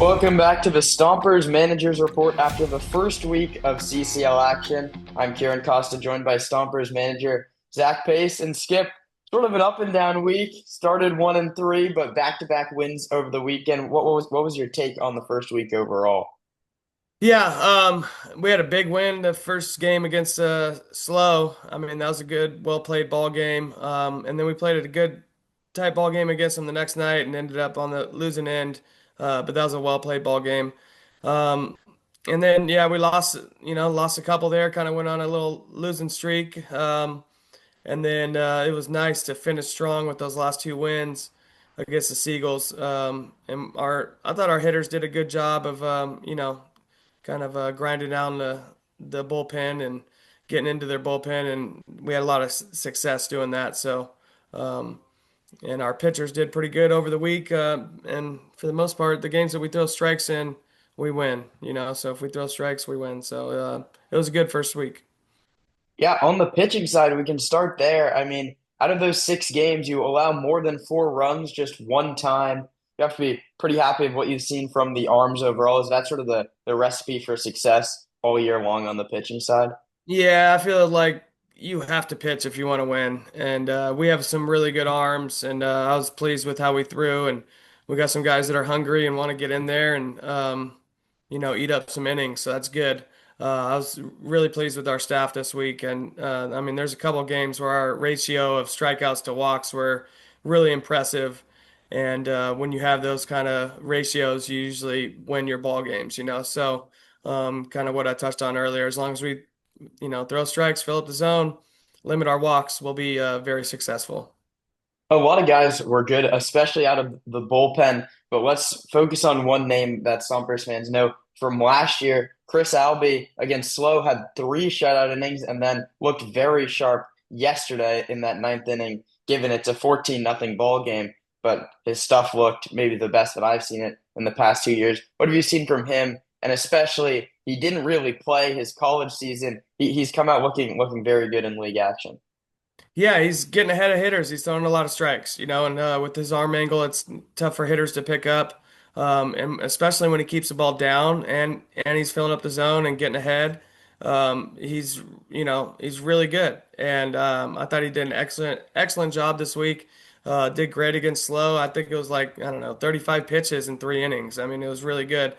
Welcome back to the Stompers Managers Report after the first week of CCL action. I'm Kiran Costa, joined by Stompers Manager Zach Pace and Skip. Sort of an up and down week. Started 1-3, but back-to-back wins over the weekend. What was your take on the first week overall? Yeah, we had a big win the first game against Slow. I mean, that was a good, well played ball game. And then we played a good tight ball game against them the next night and ended up on the losing end. But that was a well played ball game. Um, and then yeah, we lost, lost a couple there, kind of went on a little losing streak. And then it was nice to finish strong with those last two wins against the Seagulls. And I thought our hitters did a good job of, kind of grinding down the bullpen and getting into their bullpen, and we had a lot of success doing that. So, um, and our pitchers did pretty good over the week, and for the most part, the games that we throw strikes in, we win. So if we throw strikes, we win. So it was a good first week. Yeah, on the pitching side, we can start there. I mean, out of those 6 games, you allow more than 4 runs just one time. You have to be pretty happy with what you've seen from the arms overall. Is that sort of the recipe for success all year long on the pitching side? Yeah, I feel like you have to pitch if you want to win, and we have some really good arms, and I was pleased with how we threw, and we got some guys that are hungry and want to get in there and eat up some innings, so that's good. I was really pleased with our staff this week, and I mean, there's a couple games where our ratio of strikeouts to walks were really impressive, and when you have those kind of ratios, you usually win your ball games. So kind of what I touched on earlier, as long as we throw strikes, fill up the zone, limit our walks, we'll be very successful. A lot of guys were good, especially out of the bullpen. But let's focus on one name that Stompers fans know from last year. Chris Albee against Slow had 3 shutout innings and then looked very sharp yesterday in that ninth inning, given it's a 14-0 ball game. But his stuff looked maybe the best that I've seen it in the past 2 years. What have you seen from him? And especially, he didn't really play his college season. He's come out looking very good in league action. Yeah, he's getting ahead of hitters. He's throwing a lot of strikes, and with his arm angle, it's tough for hitters to pick up, and especially when he keeps the ball down and he's filling up the zone and getting ahead. He's really good, and I thought he did an excellent job this week. Did great against Slow. I think it was like I don't know, 35 pitches in 3 innings. I mean, it was really good.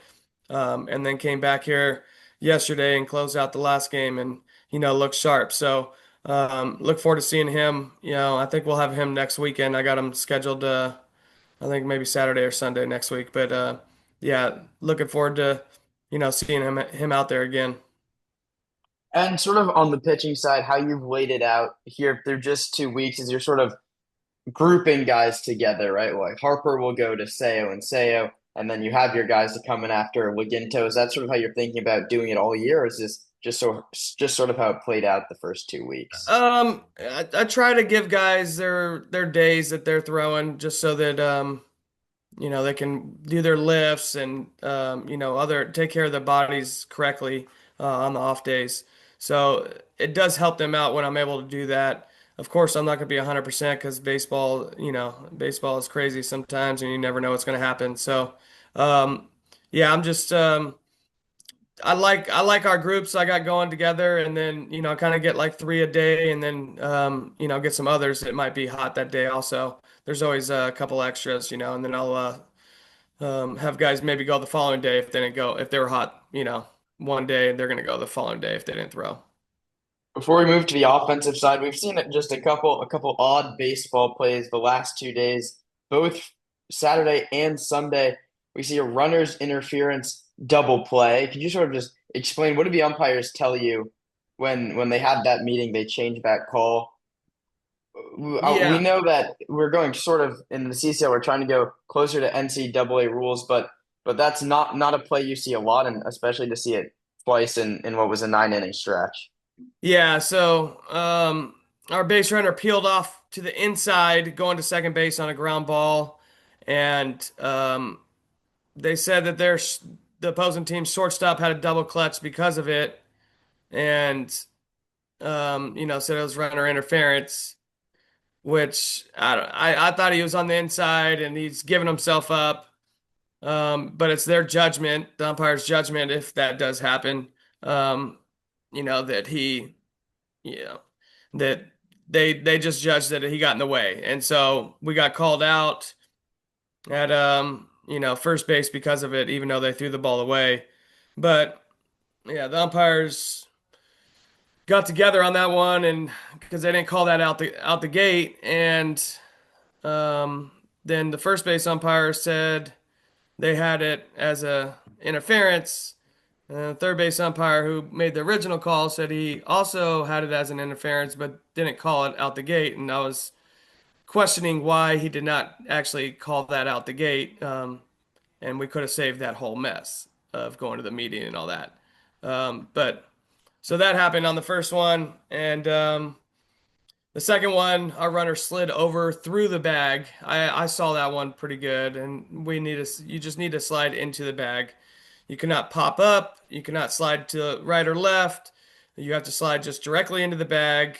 And then came back here yesterday and closed out the last game and looked sharp. So. Look forward to seeing him. I think we'll have him next weekend. I got him scheduled, I think maybe Saturday or Sunday next week. But yeah, looking forward to, seeing him out there again. And sort of on the pitching side, how you've laid it out here through just 2 weeks is you're sort of grouping guys together, right? Like Harper will go to Seo, and then you have your guys to come in after Waginto. Is that sort of how you're thinking about doing it all year, or is this just sort of how it played out the first 2 weeks? I try to give guys their days that they're throwing just so that they can do their lifts and other take care of their bodies correctly on the off days. So it does help them out when I'm able to do that. Of course, I'm not going to be 100% because baseball is crazy sometimes and you never know what's going to happen. So yeah, I'm just I like our groups I got going together, and then kind of get like three a day, and then get some others that might be hot that day also. There's always a couple extras, and then I'll have guys maybe go the following day if they were hot, one day they're gonna go the following day if they didn't throw. Before we move to the offensive side, we've seen just a couple odd baseball plays the last 2 days, both Saturday and Sunday. We see a runner's interference double play. Could you sort of just explain what did the umpires tell you when they had that meeting? They changed that call. We Yeah, know that we're going sort of in the CCL. We're trying to go closer to NCAA rules, but that's not a play you see a lot, and especially to see it twice in what was a 9 inning stretch. yeah. So our base runner peeled off to the inside, going to second base on a ground ball, and they said that the opposing team's shortstop had a double clutch because of it, and said it was runner interference, which I thought he was on the inside and he's giving himself up. But it's their judgment, the umpire's judgment, if that does happen. Um, that you know, that they just judged that he got in the way, and so we got called out at first base because of it, even though they threw the ball away. But yeah, the umpires got together on that one, and because they didn't call that out the gate, and um, then the first base umpire said they had it as a interference. Third base umpire who made the original call said he also had it as an interference, but didn't call it out the gate. And I was questioning why he did not actually call that out the gate. And we could have saved that whole mess of going to the meeting and all that. But so that happened on the first one, and the second one, our runner slid over through the bag. I saw that one pretty good, and you just need to slide into the bag. You cannot pop up, you cannot slide to right or left. You have to slide just directly into the bag,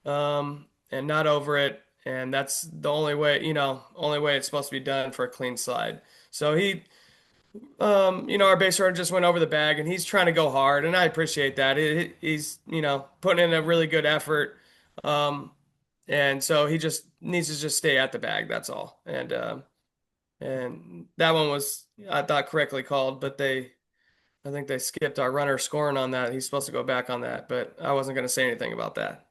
and not over it. And that's the only way it's supposed to be done for a clean slide. So our base runner just went over the bag, and he's trying to go hard, and I appreciate that. He's, putting in a really good effort. Um, and so he just needs to just stay at the bag. That's all. And that one was, I thought, correctly called, but I think they skipped our runner scoring on that. He's supposed to go back on that, but I wasn't going to say anything about that.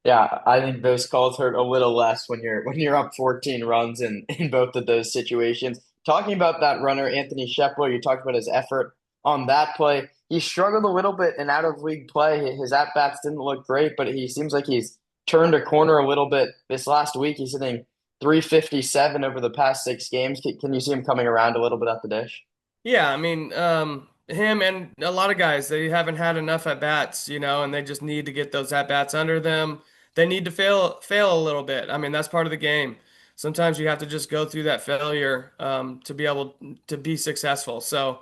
Yeah, I think those calls hurt a little less when you're up 14 runs in both of those situations. Talking about that runner, Anthony Shepler, you talked about his effort on that play. He struggled a little bit in out of league play. His at bats didn't look great, but he seems like he's turned a corner a little bit this last week. He's hitting 357 over the past 6 games. Can you see him coming around a little bit at the dish? Yeah, I mean, him and a lot of guys, they haven't had enough at bats, and they just need to get those at bats under them. They need to fail a little bit. I mean, that's part of the game. Sometimes you have to just go through that failure to be able to be successful. So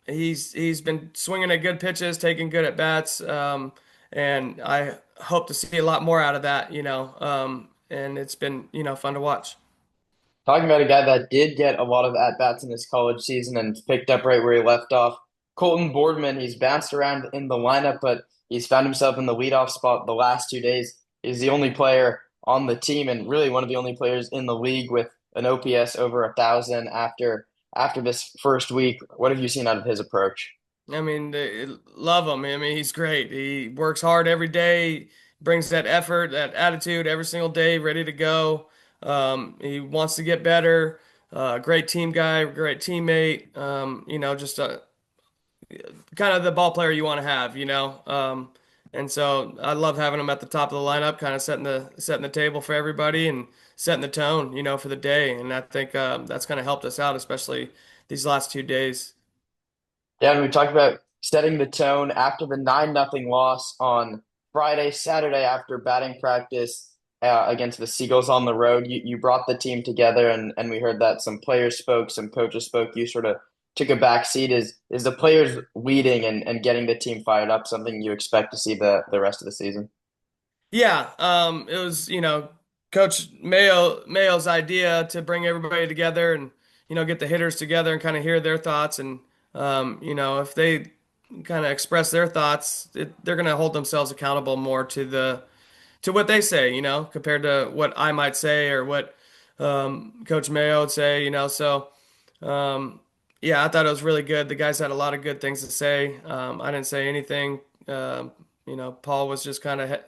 he's been swinging at good pitches, taking good at bats, and I hope to see a lot more out of that. And it's been fun to watch. Talking about a guy that did get a lot of at-bats in his college season and picked up right where he left off, Colton Boardman. He's bounced around in the lineup, but he's found himself in the leadoff spot the last 2 days. He's the only player on the team and really one of the only players in the league with an OPS over 1,000 after this first week. What have you seen out of his approach? I mean, they love him. I mean, he's great. He works hard every day, brings that effort, that attitude every single day, ready to go. He wants to get better. Great team guy, great teammate. Just kind of the ball player you want to have. And so I love having him at the top of the lineup, kind of setting the table for everybody and setting the tone, for the day. And I think that's kind of helped us out, especially these last 2 days. Yeah, and we talked about setting the tone after the 9-0 loss on Friday, Saturday after batting practice against the Seagulls on the road. You brought the team together, and we heard that some players spoke, some coaches spoke. You sort of took a back seat. Is the players leading and getting the team fired up something you expect to see the rest of the season? Yeah, it was, Coach Mayo's idea to bring everybody together and, get the hitters together and kind of hear their thoughts. And, if they kind of express their thoughts, they're going to hold themselves accountable more to what they say, compared to what I might say or what Coach Mayo would say, So, yeah, I thought it was really good. The guys had a lot of good things to say. I didn't say anything. Paul was just kind of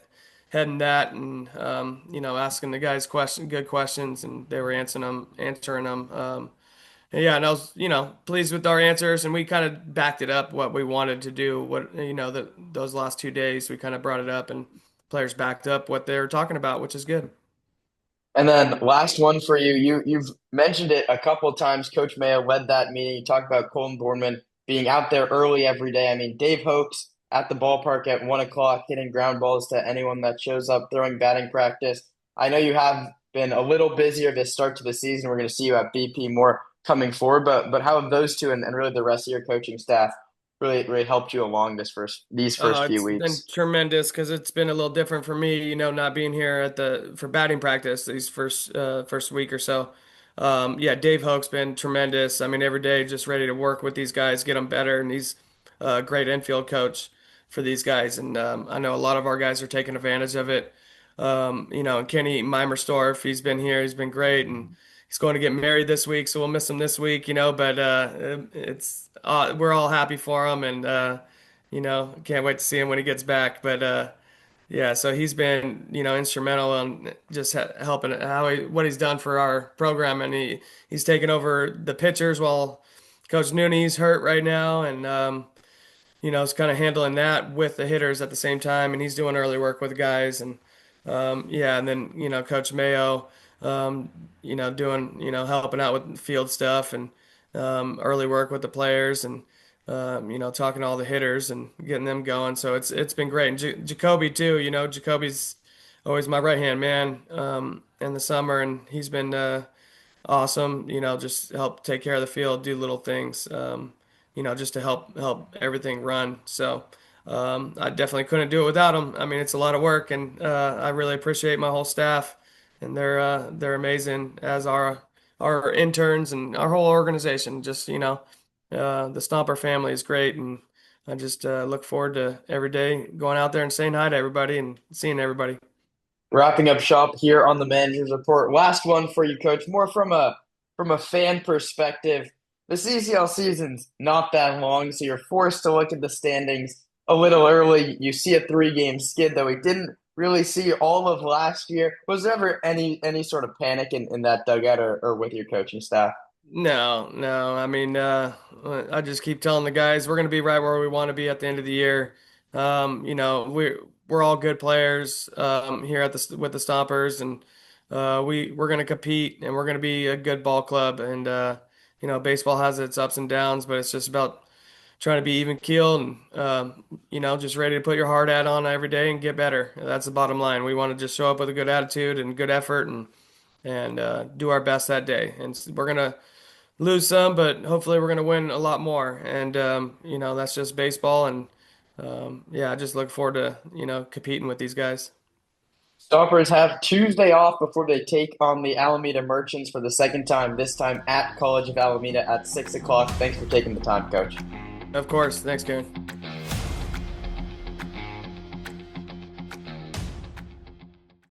heading that and asking the guys good questions, and they were answering them. And yeah, and I was pleased with our answers, and we kind of backed it up what we wanted to do. What those last 2 days, we kind of brought it up, and players backed up what they were talking about, which is good. And then last one for you. You've mentioned it a couple of times. Coach Mayo led that meeting. You talked about Colton Bourneman being out there early every day. I mean, Dave Hoke's at the ballpark at 1 o'clock, hitting ground balls to anyone that shows up, throwing batting practice. I know you have been a little busier this start to the season. We're going to see you at BP more coming forward, but how have those two and really the rest of your coaching staff really helped you along these first few It's been weeks? tremendous because it's been a little different for me, not being here for batting practice these first week or so. Yeah, Dave Hoke's been tremendous. I mean, every day just ready to work with these guys, get them better, and he's a great infield coach for these guys. And I know a lot of our guys are taking advantage of it. And Kenny Mimerstorff, he's been here, he's been great, and he's going to get married this week, so we'll miss him this week, but it's we're all happy for him, and can't wait to see him when he gets back. But yeah, so he's been, instrumental in just helping what he's done for our program, and he's taken over the pitchers while Coach Nooney's hurt right now, and is kind of handling that with the hitters at the same time, and he's doing early work with the guys, and yeah, and then Coach Mayo, doing helping out with field stuff and early work with the players, and talking to all the hitters and getting them going. So it's been great, and Jacoby too. Jacoby's always my right hand man in the summer, and he's been awesome. Just help take care of the field, do little things. Just to help everything run. So I definitely couldn't do it without them. I mean, it's a lot of work, and I really appreciate my whole staff, and they're amazing as our interns and our whole organization. Just the Stomper family is great, and I just look forward to every day going out there and saying hi to everybody and seeing everybody. Wrapping up shop here on the manager's report. Last one for you, coach. More from a fan perspective. The CCL season's not that long, so you're forced to look at the standings a little early. You see a three-game skid that we didn't really see all of last year. Was there ever any sort of panic in that dugout or with your coaching staff? No, no. I mean, I just keep telling the guys we're going to be right where we want to be at the end of the year. We're all good players here at the with the Stompers, and we're going to compete, and we're going to be a good ball club. And baseball has its ups and downs, but it's just about trying to be even keeled and just ready to put your hard hat on every day and get better. That's the bottom line. We want to just show up with a good attitude and good effort, and do our best that day. And we're gonna lose some, but hopefully we're going to win a lot more. And that's just baseball. And yeah, I just look forward to competing with these guys. Stompers have Tuesday off before they take on the Alameda Merchants for the second time, this time at College of Alameda at 6 o'clock. Thanks for taking the time, coach. Of course. Thanks, Karen.